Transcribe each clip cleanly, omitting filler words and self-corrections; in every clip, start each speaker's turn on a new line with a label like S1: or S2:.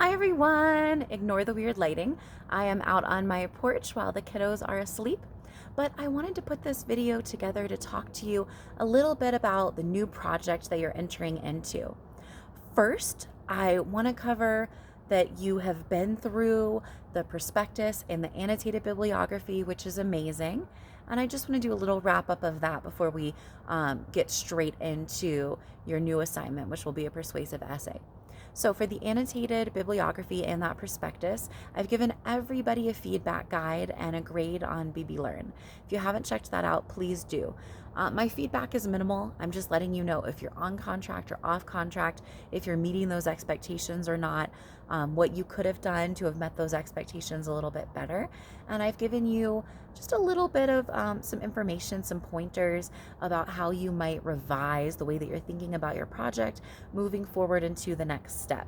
S1: Hi everyone! Ignore the weird lighting. I am out on my porch while the kiddos are asleep, but I wanted to put this video together to talk to you a little bit about the new project that you're entering into. First, I want to cover that you have been through the prospectus and the annotated bibliography, which is amazing. And I just want to do a little wrap up of that before we get straight into your new assignment, which will be a persuasive essay. So for the annotated bibliography and that prospectus, I've given everybody a feedback guide and a grade on BB Learn. If you haven't checked that out, please do. My feedback is minimal. I'm just letting you know if you're on contract or off contract, if you're meeting those expectations or not, what you could have done to have met those expectations a little bit better. And I've given you just a little bit of some information, some pointers about how you might revise the way that you're thinking about your project moving forward into the next step.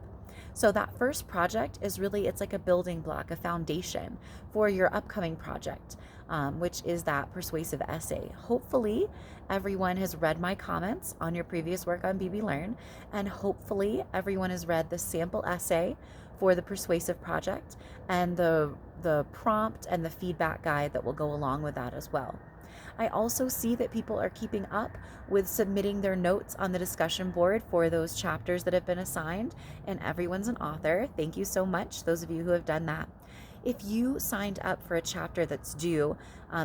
S1: So that first project is really, it's like a building block, a foundation for your upcoming project, which is that persuasive essay. Hopefully everyone has read my comments on your previous work on BB Learn, and hopefully everyone has read the sample essay for the persuasive project and the prompt and the feedback guide that will go along with that as well. I also see that people are keeping up with submitting their notes on the discussion board for those chapters that have been assigned, and everyone's an author. Thank you so much, those of you who have done that. If you signed up for a chapter that's due,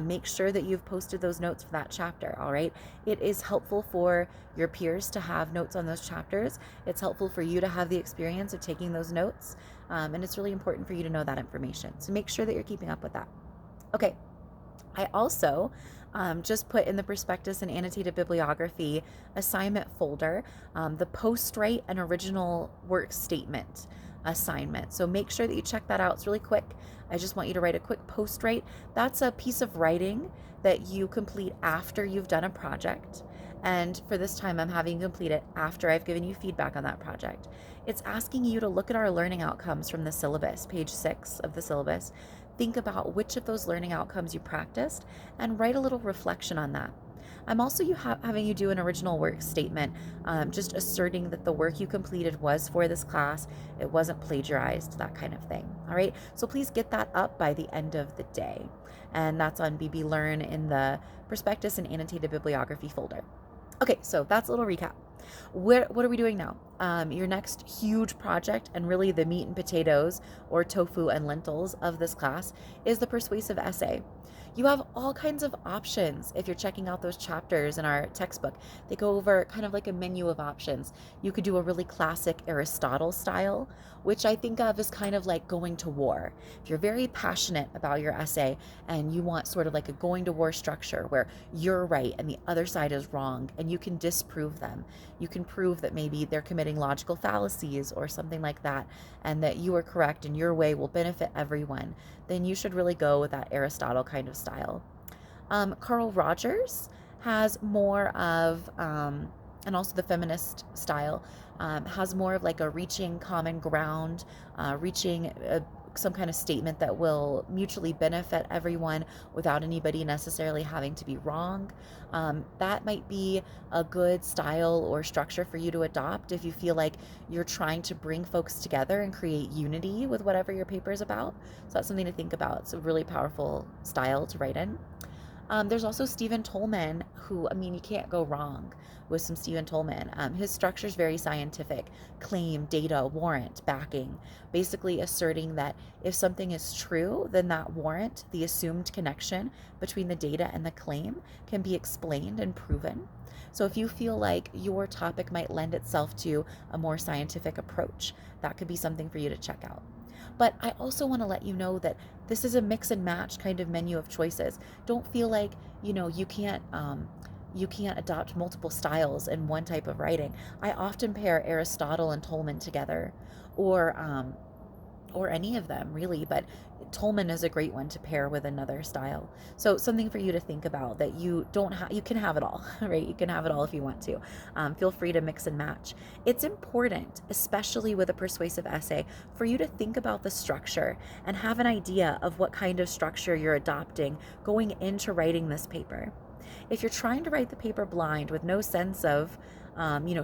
S1: make sure that you've posted those notes for that chapter, all right? It is helpful for your peers to have notes on those chapters. It's helpful for you to have the experience of taking those notes, and it's really important for you to know that information. So make sure that you're keeping up with that. Okay, I also just put in the prospectus and annotated bibliography assignment folder the post-write and original work statement assignment. So make sure that you check that out. It's really quick. I just want you to write a quick post-write. That's a piece of writing that you complete after you've done a project. And for this time, I'm having you complete it after I've given you feedback on that project. It's asking you to look at our learning outcomes from the syllabus, page 6 of the syllabus. Think about which of those learning outcomes you practiced and write a little reflection on that. I'm also having you do an original work statement, just asserting that the work you completed was for this class, it wasn't plagiarized, that kind of thing. All right, so please get that up by the end of the day. And that's on BB Learn in the prospectus and annotated bibliography folder. Okay, so that's a little recap. What are we doing now? Your next huge project, and really the meat and potatoes or tofu and lentils of this class, is the persuasive essay. You have all kinds of options if you're checking out those chapters in our textbook. They go over kind of like a menu of options. You could do a really classic Aristotle style, which I think of as kind of like going to war. If you're very passionate about your essay and you want sort of like a going to war structure where you're right and the other side is wrong and you can disprove them, you can prove that maybe they're committing logical fallacies or something like that, and that you are correct and your way will benefit everyone, then you should really go with that Aristotle kind of style. Carl Rogers has more of, and also the feminist style, has more of like a reaching common ground, reaching some kind of statement that will mutually benefit everyone without anybody necessarily having to be wrong. That might be a good style or structure for you to adopt if you feel like you're trying to bring folks together and create unity with whatever your paper is about. So that's something to think about. It's a really powerful style to write in. There's also Stephen Tolman, who, I mean, you can't go wrong with some Stephen Tolman. His structure is very scientific: claim, data, warrant, backing, basically asserting that if something is true, then that warrant, the assumed connection between the data and the claim, can be explained and proven. So if you feel like your topic might lend itself to a more scientific approach, that could be something for you to check out. But I also want to let you know that this is a mix and match kind of menu of choices. Don't feel like, you can't adopt multiple styles in one type of writing. I often pair Aristotle and Tolman together, or any of them really, but Tolman is a great one to pair with another style. So something for you to think about, that you can have it all, right? You can have it all if you want to. Feel free to mix and match. It's important, especially with a persuasive essay, for you to think about the structure and have an idea of what kind of structure you're adopting going into writing this paper. If you're trying to write the paper blind with no sense of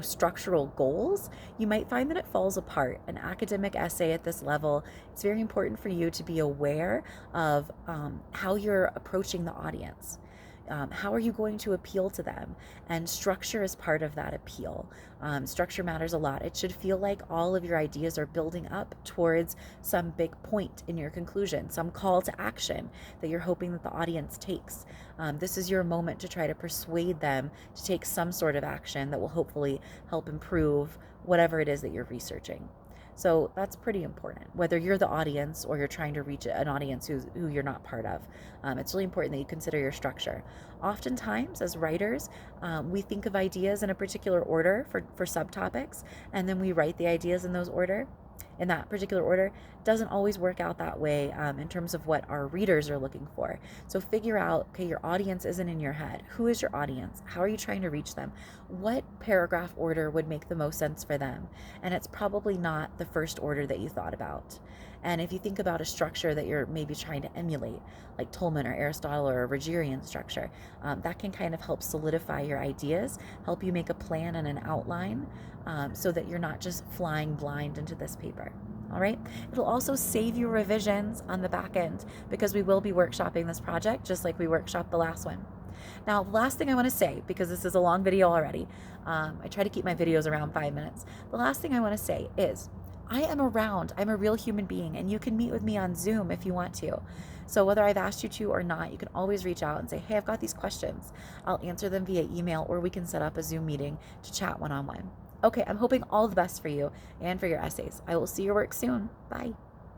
S1: structural goals, you might find that it falls apart. An academic essay at this level, it's very important for you to be aware of how you're approaching the audience. How are you going to appeal to them? And structure is part of that appeal. Structure matters a lot. It should feel like all of your ideas are building up towards some big point in your conclusion, some call to action that you're hoping that the audience takes. This is your moment to try to persuade them to take some sort of action that will hopefully help improve whatever it is that you're researching. So that's pretty important, whether you're the audience or you're trying to reach an audience who you're not part of. It's really important that you consider your structure. Oftentimes, as writers, we think of ideas in a particular order for subtopics, and then we write the ideas in that particular order. Doesn't always work out that way in terms of what our readers are looking for. So figure out, okay, your audience isn't in your head. Who is your audience? How are you trying to reach them? What paragraph order would make the most sense for them? And it's probably not the first order that you thought about. And if you think about a structure that you're maybe trying to emulate, like Tolman or Aristotle or a Rogerian structure, that can kind of help solidify your ideas, help you make a plan and an outline, so that you're not just flying blind into this paper. All right. It'll also save you revisions on the back end, because we will be workshopping this project just like we workshopped the last one. Now, the last thing I want to say, because this is a long video already, I try to keep my videos around 5 minutes. The last thing I want to say is I am around. I'm a real human being, and you can meet with me on Zoom if you want to. So whether I've asked you to or not, you can always reach out and say, hey, I've got these questions. I'll answer them via email, or we can set up a Zoom meeting to chat one-on-one. Okay, I'm hoping all the best for you and for your essays. I will see your work soon. Bye.